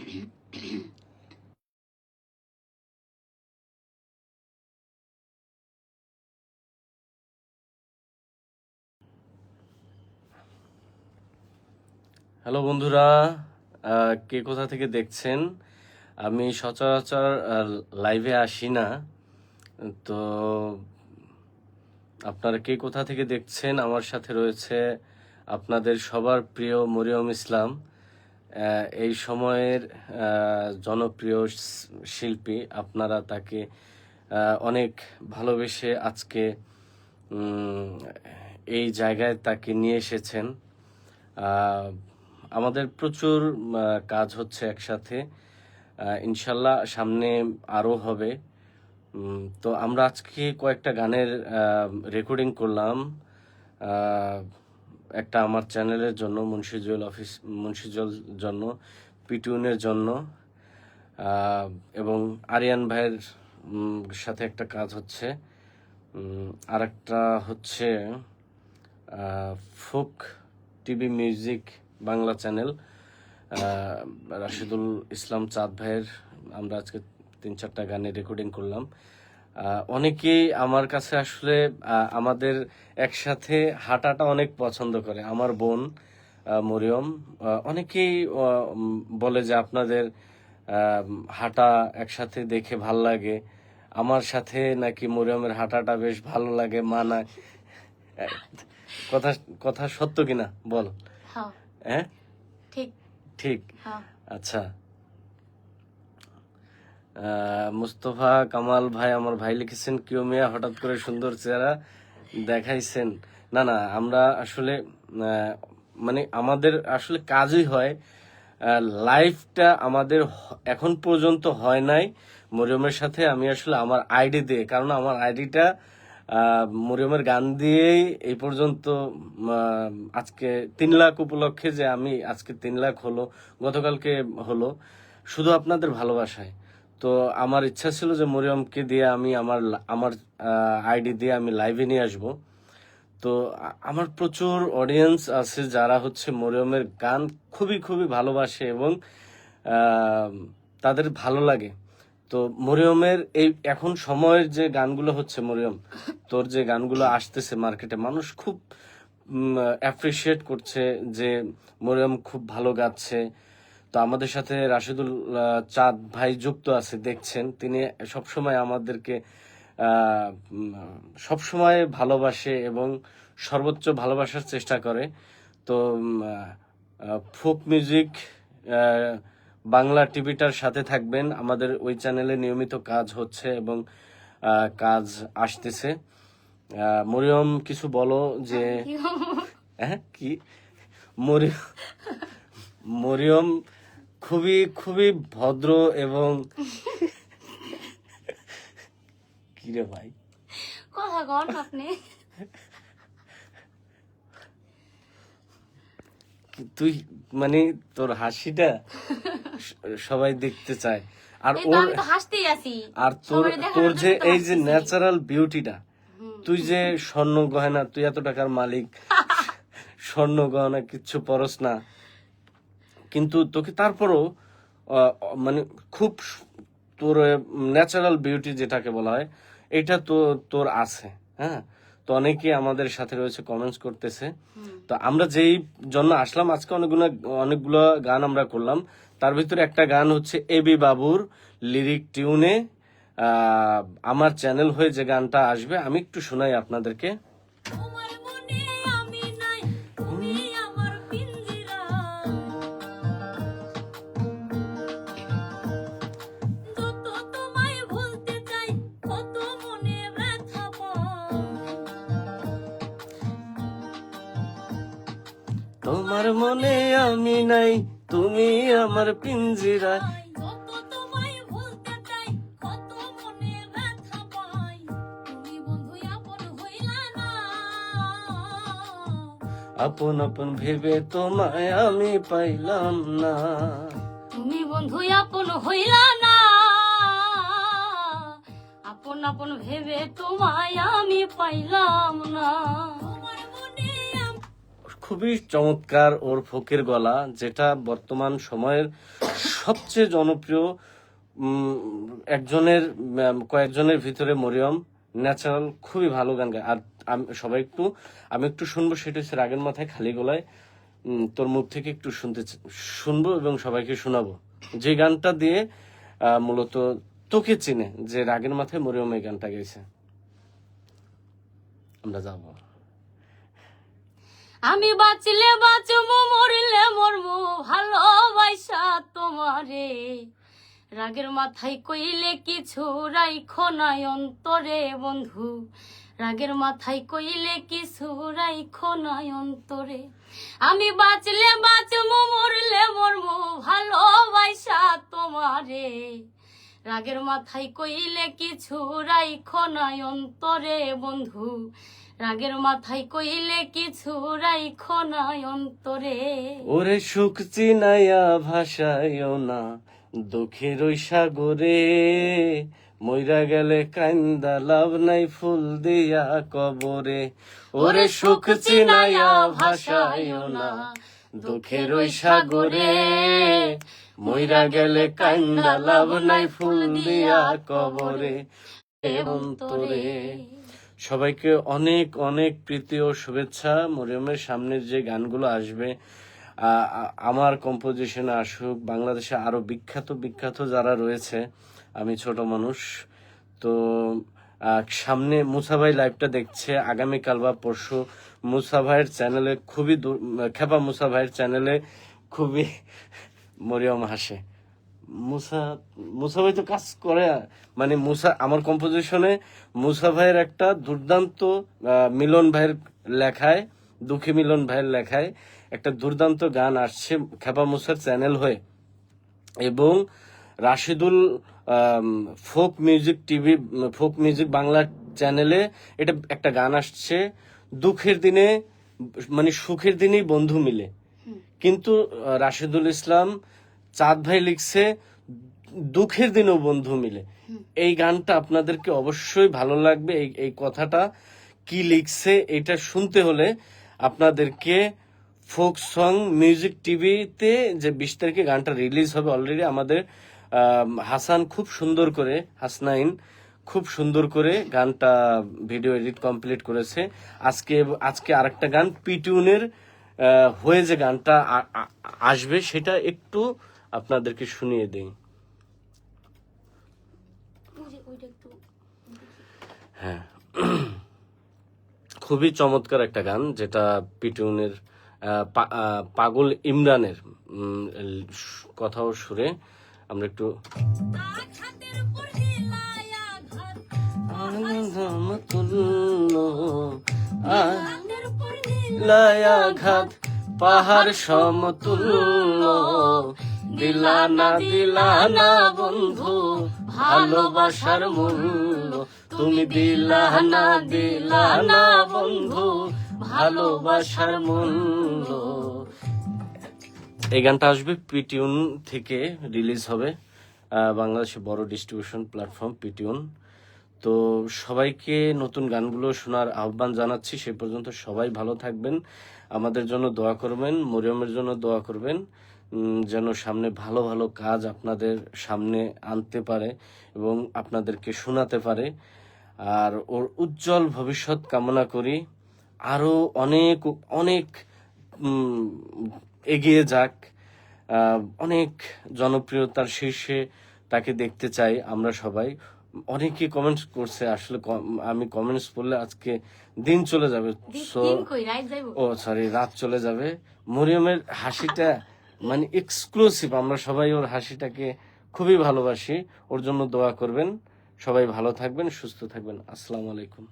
Hello বন্ধুরা, কে কোথা থেকে দেখছেন? আমি সচরাচর লাইভে আসি না, তো আপনারা কে কোথা থেকে দেখছেন? আমার সাথে রয়েছে আপনাদের সবার প্রিয় মরিয়ম ইসলাম, এই সময়ের জনপ্রিয় শিল্পী। আপনারা তাকে অনেক ভালোবেসে আজকে এই জায়গায় তাকে নিয়ে এসেছেন। আমাদের প্রচুর কাজ হচ্ছে একসাথে, ইনশাল্লাহ সামনে আরও হবে। তো আমরা আজকে কয়েকটা গানের রেকর্ডিং করলাম, একটা আমার চ্যানেলের জন্য, মুন্সিজুল জন্য, পিটুনের জন্য, এবং আরিয়ান ভাইয়ের সাথে একটা কাজ হচ্ছে। আর একটা হচ্ছে folk TV music Bangla channel, Rashidul Islam Chand ভাইয়ের আমরা আজকে 3-4টা গানে রেকর্ডিং করলাম। অনেকেই আমার কাছে আসলে আমাদের একসাথে হাঁটাটা অনেক পছন্দ করে। আমার বোন মরিয়ম, অনেকেই বলে যে আপনাদের হাঁটা একসাথে দেখে ভাল লাগে। আমার সাথে নাকি মরিয়মের হাঁটাটা বেশ ভালো লাগে, মানায়। কথা কথা সত্য কিনা বল? হ্যাঁ, ঠিক ঠিক। আচ্ছা, মুস্তফা কামাল ভাই, আমার ভাই লিখেছেন, কিও মিয়া হঠাৎ করে সুন্দর চেহারা দেখাইছেন। না না, আমরা আসলে মানে আমাদের আসলে কাজই হয়, লাইফটা আমাদের এখন পর্যন্ত হয় নাই মরিয়মের সাথে। আমি আসলে আমার আইডি দিয়ে, কারণ আমার আইডিটা মরিয়মের গান দিয়েই এই পর্যন্ত আজকে 3 লাখ উপলক্ষে, যে আমি আজকে 3 লাখ হলো, গতকালকে হলো, শুধু আপনাদের ভালোবাসায়। তো আমার ইচ্ছা ছিল যে মরিয়মকে দিয়ে আমি আমার আইডি দিয়ে আমি লাইভে নিয়ে আসবো। তো আমার প্রচুর অডিয়েন্স আছে যারা হচ্ছে মরিয়মের গান খুবই খুবই ভালোবাসে এবং তাদের ভালো লাগে। তো মরিয়মের এই এখন সময়ের যে গানগুলো হচ্ছে, মরিয়ম তোর যে গানগুলো আসতেছে মার্কেটে, মানুষ খুব অ্যাপ্রিসিয়েট করছে যে মরিয়ম খুব ভালো গাচ্ছে। তো আমাদের সাথে রাশিদুল চাঁদ ভাই যুক্ত আছে, দেখছেন। তিনি সবসময় আমাদেরকে সবসময় ভালোবাসে এবং সর্বোচ্চ ভালোবাসার চেষ্টা করে। তো ফোক মিউজিক বাংলা টিভিটার সাথে থাকবেন। আমাদের ওই চ্যানেলে নিয়মিত কাজ হচ্ছে এবং কাজ আসতেছে। মরিয়ম কিছু বলো যে হ্যাঁ কি মরিয়ম খুবই খুবই ভদ্র এবং কিরে ভাই কথা কন আপনি, তুই মানে তোর হাসিটা সবাই দেখতে চায়, আর ওর হাসতেই আছি। আর তোর যে এই যে ন্যাচারাল বিউটিটা, তুই যে স্বর্ণ গয়না, তুই এত টাকার মালিক, স্বর্ণ গয়না কিচ্ছু পরস না, কিন্তু তোকে তারপরও মানে খুব তোর ন্যাচারাল বিউটি যেটাকে বলা হয়, এটা তো তোর আছে। হ্যাঁ, তো অনেকেই আমাদের সাথে রয়েছে, কমেন্টস করতেছে। তো আমরা যেই জন্য আসলাম আজকে, অনেকগুলো গান আমরা করলাম। তার ভিতরে একটা গান হচ্ছে এবি বাবুর লিরিক টিউনে আমার চ্যানেল হয়ে যে গানটা আসবে, আমি একটু শোনাই আপনাদেরকে। তোমার মনে আমি নাই, তুমি আমার পিঞ্জিরা। আপন আপন ভেবে তোমায় আমি পাইলাম না, তুমি বন্ধু আপন হইলা না, আপন আপন ভেবে তোমায় আমি পাইলাম না। খুবই চমৎকার ওর ফোকের গলা, যেটা বর্তমান সময়ের সবচেয়ে জনপ্রিয় কয়েকজনের ভিতরে মরিয়ম ন্যাচারাল খুবই ভালো গান গায়। আর আমি একটু শুনবো, সেটা হচ্ছে রাগের মাথায় খালি গলায়। তোর মুখ থেকে একটু শুনবো এবং সবাইকে শোনাবো, যে গানটা দিয়ে মূলত তোকে চিনে, যে রাগের মাথায় মরিয়ম এই গানটা গেছে। আমরা যাবো। আমি বাঁচলে বাঁচবো, মরলে মরবো, ভালোবাসা তোমারে। রাগের মাথায় কইলে কিছু রাইখো নাই অন্তরে বন্ধু, রাগের মাথায় কইলে কিছু রাইখো নাই অন্তরে। আমি বাঁচলে বাঁচবো, মরলে মরবো, ভালোবাসা তোমারে। রাগের মাথায় কইলে কিছু রাইখো নাই অন্তরে বন্ধু, রাগের মাথায় কইলে কিছু রাইখো নাই অন্তরে। ওরে সুখ চিনাইয়া ভাসাইও না দুঃখের ওই সাগরে, মইরা গেলে কান্দা লাভ নাই ফুল দিয়া কবরে। ওরে সুখ চিনাইয়া ভাসাইও না দুঃখের ওই সাগরে, মইরা গেলে কান্দা লাভ নাই ফুল দিয়া কবরে। অন্তরে। সবাইকে অনেক অনেক প্রীতি ও শুভেচ্ছা। মরিয়মের সামনের যে গানগুলো আসবে আমার কম্পোজিশনে আসুক। বাংলাদেশে আরো বিখ্যাত বিখ্যাত যারা রয়েছে, আমি ছোট মানুষ তো। সামনে মুসা ভাই লাইভটা দেখছে, আগামীকাল বা পরশু মুসা ভাইয়ের চ্যানেলে খেপা মুসা ভাইয়ের চ্যানেলে খুবই মরিয়ম হাসে। মুসা ভাই তো কাজ করে, মানে আমার কম্পোজিশনে মুসা ভাইয়ের একটা দুর্দান্ত, মিলন ভাইয়ের লেখায়, দুঃখী মিলন ভাইয়ের লেখায় একটা দুর্দান্ত গান আসছে খেপা মুসার চ্যানেল হয়ে, এবং রাশিদুল ফোক মিউজিক বাংলা চ্যানেলে এটা একটা গান আসছে, দুঃখের দিনে মানে সুখের দিনেই বন্ধু মিলে। কিন্তু রাশিদুল ইসলাম চাঁদ ভাই লিখছে দুঃখের দিনেও বন্ধু মিলে। এই গানটা আপনাদেরকে অবশ্যই ভালো লাগবে। এই কথাটা কি লিখছে এটা শুনতে হলে আপনাদেরকে ফোক সং মিউজিক টিভিতে যে 20 তারিখে গানটা রিলিজ হবে, অলরেডি আমাদের হাসানাইন খুব সুন্দর করে গানটা ভিডিও এডিট কমপ্লিট করেছে। আজকে আরেকটা গান পিটিউনের হয়ে যে গানটা আসবে সেটা একটু আপনাদেরকে শুনিয়ে দেই। হ্যাঁ, খুবই চমৎকার একটা গান, যেটা পিটিউনের পাগল ইমরানের কথাও সুরে। আমরা একটু ঘাত পাহাড় সমতুল্য, দিলানা বন্ধু ভালোবাসার মূল্য, তুমি দিলানা বন্ধু ভালোবাসার মূল্য। এই গানটা আসবে পিটিউন থেকে রিলিজ হবে, বাংলাদেশে বড় ডিস্ট্রিবিউশন প্ল্যাটফর্ম পিটিউন। তো সবাইকে নতুন গানগুলো শোনার আহ্বান জানাচ্ছি। সে পর্যন্ত সবাই ভালো থাকবেন, আমাদের জন্য দোয়া করবেন, মরিয়মের জন্য দোয়া করবেন, যেন সামনে ভালো ভালো কাজ আপনাদের সামনে আনতে পারে এবং আপনাদেরকে শোনাতে পারে। আর ওর উজ্জ্বল ভবিষ্যৎ কামনা করি, আরো অনেক অনেক এগিয়ে যাক, অনেক জনপ্রিয়তার শীর্ষে তাকে দেখতে চাই আমরা সবাই। অনেকে কমেন্টস করছে, আসলে আমি কমেন্টস পড়লে আজকে দিন চলে যাবে, রাত চলে যাবে। মরিয়মের হাসিটা মানে এক্সক্লুসিভ, আমরা সবাই ওর হাসিটাকে খুবই ভালোবাসি। ওর জন্য দোয়া করবেন, সবাই ভালো থাকবেন, সুস্থ থাকবেন। আসসালামু আলাইকুম।